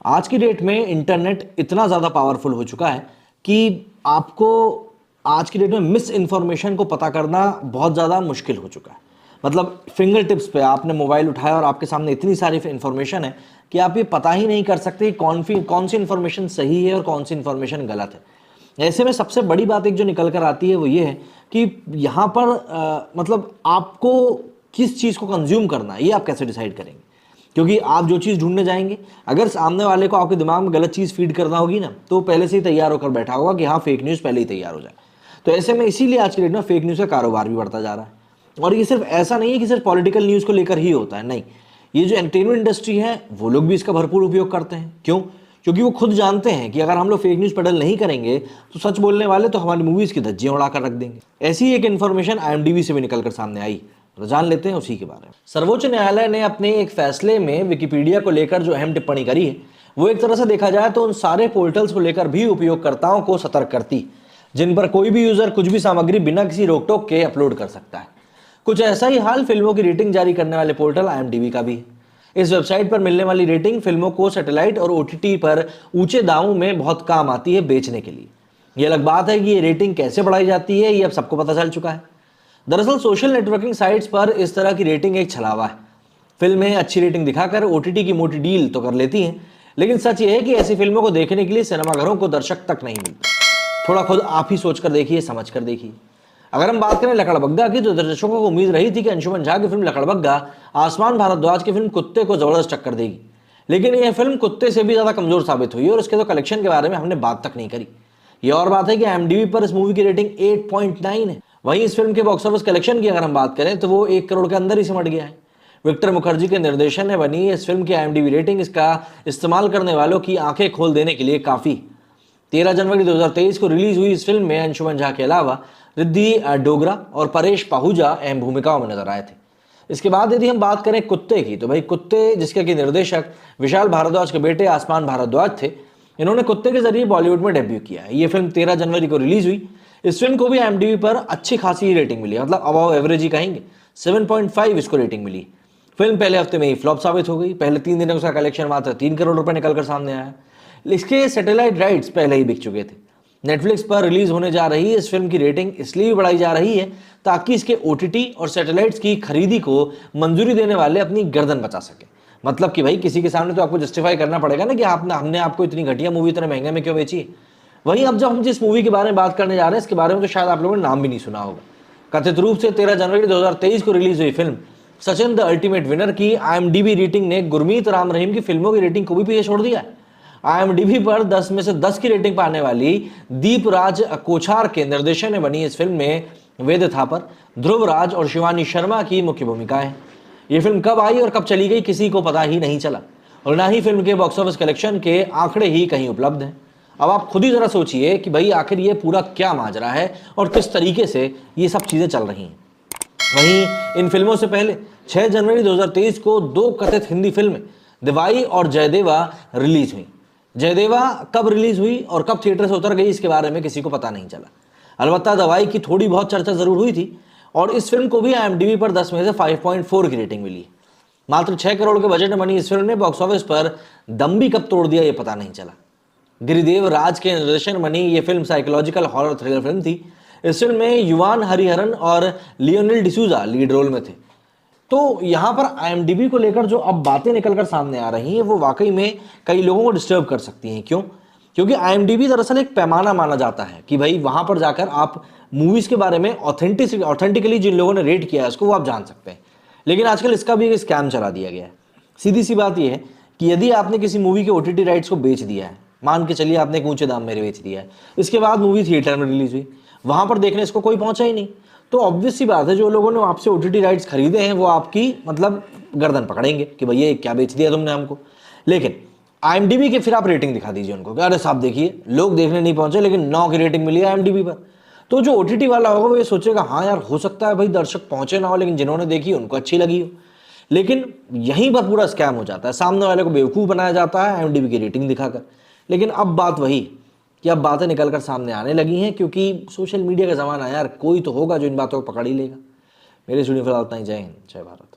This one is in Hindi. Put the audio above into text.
आज की डेट में इंटरनेट इतना ज़्यादा पावरफुल हो चुका है कि आपको आज की डेट में मिस इन्फॉर्मेशन को पता करना बहुत ज़्यादा मुश्किल हो चुका है। मतलब फिंगर टिप्स पे आपने मोबाइल उठाया और आपके सामने इतनी सारी इन्फॉर्मेशन है कि आप ये पता ही नहीं कर सकते कौन सी इन्फॉर्मेशन सही है और कौन सी इन्फॉर्मेशन गलत है। ऐसे में सबसे बड़ी बात एक जो निकल कर आती है वो ये है कि यहाँ पर मतलब आपको किस चीज़ को कंज्यूम करना है ये आप कैसे डिसाइड करेंगे, क्योंकि आप जो चीज़ ढूंढने जाएंगे, अगर सामने वाले को आपके दिमाग में गलत चीज़ फीड करना होगी ना, तो पहले से ही तैयार होकर बैठा होगा कि हाँ फेक न्यूज़ पहले ही तैयार हो जाए। तो ऐसे में इसीलिए आज की डेट में फेक न्यूज़ का कारोबार भी बढ़ता जा रहा है। और ये सिर्फ ऐसा नहीं है कि सिर्फ पॉलिटिकल न्यूज़ को लेकर ही होता है, नहीं, ये जो एंटरटेनमेंट इंडस्ट्री है वो लोग भी इसका भरपूर उपयोग करते हैं। क्यों? क्योंकि वो खुद जानते हैं कि अगर हम लोग फेक न्यूज़ पेडल नहीं करेंगे तो सच बोलने वाले तो हमारी मूवीज़ की धज्जियां उड़ाकर रख देंगे। ऐसी एक इन्फॉर्मेशन IMDb से भी निकलकर सामने आई, तो जान लेते हैं उसी के बारे में। सर्वोच्च न्यायालय ने अपने एक फैसले में विकिपीडिया को लेकर जो अहम टिप्पणी करी है वो एक तरह से देखा जाए तो उन सारे पोर्टल्स को लेकर भी उपयोगकर्ताओं को सतर्क करती जिन पर कोई भी यूजर कुछ भी सामग्री बिना किसी रोक टोक के अपलोड कर सकता है। कुछ ऐसा ही हाल फिल्मों की रेटिंग जारी करने वाले पोर्टल IMDb का भी है। इस वेबसाइट पर मिलने वाली रेटिंग फिल्मों को सैटेलाइट और OTT पर ऊंचे दामों में बहुत काम आती है बेचने के लिए। ये अलग बात है कि ये रेटिंग कैसे बढ़ाई जाती है ये अब सबको पता चल चुका है। दरअसल सोशल नेटवर्किंग साइट्स पर इस तरह की रेटिंग एक छलावा है। फिल्में अच्छी रेटिंग दिखाकर OTT की मोटी डील तो कर लेती हैं, लेकिन सच ये है कि ऐसी फिल्मों को देखने के लिए सिनेमाघरों को दर्शक तक नहीं मिलते। थोड़ा खुद आप ही सोच कर देखिए, समझ कर देखिए। अगर हम बात करें लकड़बग्गा की, तो दर्शकों को उम्मीद रही थी कि अंशुमन झा की फिल्म लकड़बग्गा आसमान भारद्वाज की फिल्म कुत्ते को जबरदस्त टक्कर देगी, लेकिन यह फिल्म कुत्ते से भी ज्यादा कमजोर साबित हुई और उसके तो कलेक्शन के बारे में हमने बात तक नहीं करी। ये और बात है कि IMDb पर इस मूवी की रेटिंग 8.9 है। वहीं इस फिल्म के बॉक्स ऑफिस कलेक्शन की अगर हम बात करें तो वो 1 करोड़ के अंदर ही सिमट गया है। विक्टर मुखर्जी के निर्देशन में बनी इस फिल्म की IMDb रेटिंग इसका इस्तेमाल करने वालों की आंखें खोल देने के लिए काफी। 13 जनवरी 2023 को रिलीज हुई इस फिल्म में अंशुमन झा के अलावा रिद्धि डोगरा और परेश पाहूजा अहम भूमिकाओं में नजर आए थे। इसके बाद यदि हम बात करें कुत्ते की, तो भाई कुत्ते जिसके कि निर्देशक विशाल भारद्वाज के बेटे आसमान भारद्वाज थे, इन्होंने कुत्ते के जरिए बॉलीवुड में डेब्यू किया है। ये फिल्म 13 जनवरी को रिलीज हुई। इस फिल्म को भी IMDb पर अच्छी खासी रेटिंग मिली, मतलब अबव एवरेज ही कहेंगे, 7.5 इसको रेटिंग मिली। फिल्म पहले हफ्ते में ही फ्लॉप साबित हो गई। पहले 3 दिन में उसका कलेक्शन मात्र 3 करोड़ रुपए निकलकर सामने आया। इसके सैटेलाइट राइट्स पहले ही बिक चुके थे। नेटफ्लिक्स पर रिलीज होने जा रही इस फिल्म की रेटिंग इसलिए भी बढ़ाई जा रही है ताकि इसके OTT और सैटेलाइट्स की खरीदी को मंजूरी देने वाले अपनी गर्दन बचा सके। मतलब कि भाई किसी के सामने तो आपको जस्टिफाई करना पड़ेगा ना कि हमने आपको इतनी घटिया मूवी इतने महंगे में क्यों बेची है। वहीं अब जब हम जिस मूवी के बारे में बात करने जा रहे हैं इसके बारे में तो शायद आप लोगों ने नाम भी नहीं सुना होगा। कथित रूप से 13 जनवरी 2023 को रिलीज हुई film Sachin the ultimate winner की IMDb रेटिंग ने गुरमीत राम रहीम की फिल्मों की रेटिंग को भी पीछे छोड़ दिया है। IMDb पर 10 में से 10 की रेटिंग पाने वाली दीप राज कोछार के निर्देशन में बनी इस फिल्म में वेद थापर, ध्रुव राज और शिवानी शर्मा की मुख्य भूमिकाएं। ये फिल्म कब आई और कब चली गई किसी को पता ही नहीं चला, और ना ही फिल्म के बॉक्स ऑफिस कलेक्शन के आंकड़े ही कहीं उपलब्ध हैं। अब आप खुद ही जरा सोचिए कि भाई आखिर ये पूरा क्या माजरा है और किस तरीके से ये सब चीजें चल रही हैं। वहीं इन फिल्मों से पहले 6 जनवरी 2023 को 2 कथित हिंदी फिल्में दिवाई और जयदेवा रिलीज हुई। जयदेवा कब रिलीज हुई और कब थिएटर से उतर गई इसके बारे में किसी को पता नहीं चला। अलबत्ता दवाई की थोड़ी बहुत चर्चा जरूर हुई थी और इस फिल्म को भी IMDb पर 10 में से 5.4 की रेटिंग मिली। मात्र 6 करोड़ के बजट में बनी इस फिल्म ने बॉक्स ऑफिस पर दम भी कब तोड़ दिया ये पता नहीं चला। गिरिदेव राज के निर्देशन में बनी ये film psychological horror thriller film थी। इस फिल्म में युवान हरिहरन और लियोनिल डिसूजा लीड रोल में थे। तो यहाँ पर IMDb को लेकर जो अब बातें निकलकर सामने आ रही हैं वो वाकई में कई लोगों को डिस्टर्ब कर सकती हैं। क्यों? क्योंकि IMDb दरअसल एक पैमाना माना जाता है कि भाई वहां पर जाकर आप मूवीज के बारे में ऑथेंटिकली जिन लोगों ने रेट किया है उसको वो आप जान सकते हैं। लेकिन आजकल इसका भी एक स्कैम चला दिया गया है। सीधी सी बात यह है कि यदि आपने किसी मूवी के OTT राइट्स को बेच दिया है, मान के चलिए आपने एक ऊंचे दाम में बेच दिया है, इसके बाद मूवी थिएटर में रिलीज हुई, वहां पर देखने इसको कोई पहुंचा ही नहीं, तो ऑब्वियस सी बात है जो लोगों ने आपसे OTT राइट्स खरीदे हैं वो आपकी मतलब गर्दन पकड़ेंगे कि भैया क्या बेच दिया तुमने हमको। लेकिन IMDb के फिर आप रेटिंग दिखा दीजिए उनको कि अरे साहब देखिए लोग देखने नहीं पहुंचे लेकिन 9 की रेटिंग मिली है IMDb पर। तो जो OTT वाला होगा वो ये सोचेगा हाँ यार हो सकता है भाई दर्शक पहुंचे ना हो लेकिन जिन्होंने देखी उनको अच्छी लगी हो। लेकिन यहीं पर पूरा स्कैम हो जाता है, सामने वाले को बेवकूफ़ बनाया जाता है IMDb की रेटिंग दिखाकर। लेकिन अब बात वही कि अब बातें निकलकर सामने आने लगी हैं क्योंकि सोशल मीडिया का ज़माना है यार, कोई तो होगा जो इन बातों को पकड़ ही लेगा। मेरे स्टूडियो फिलहाल इतना ही। जय हिंद, जय भारत।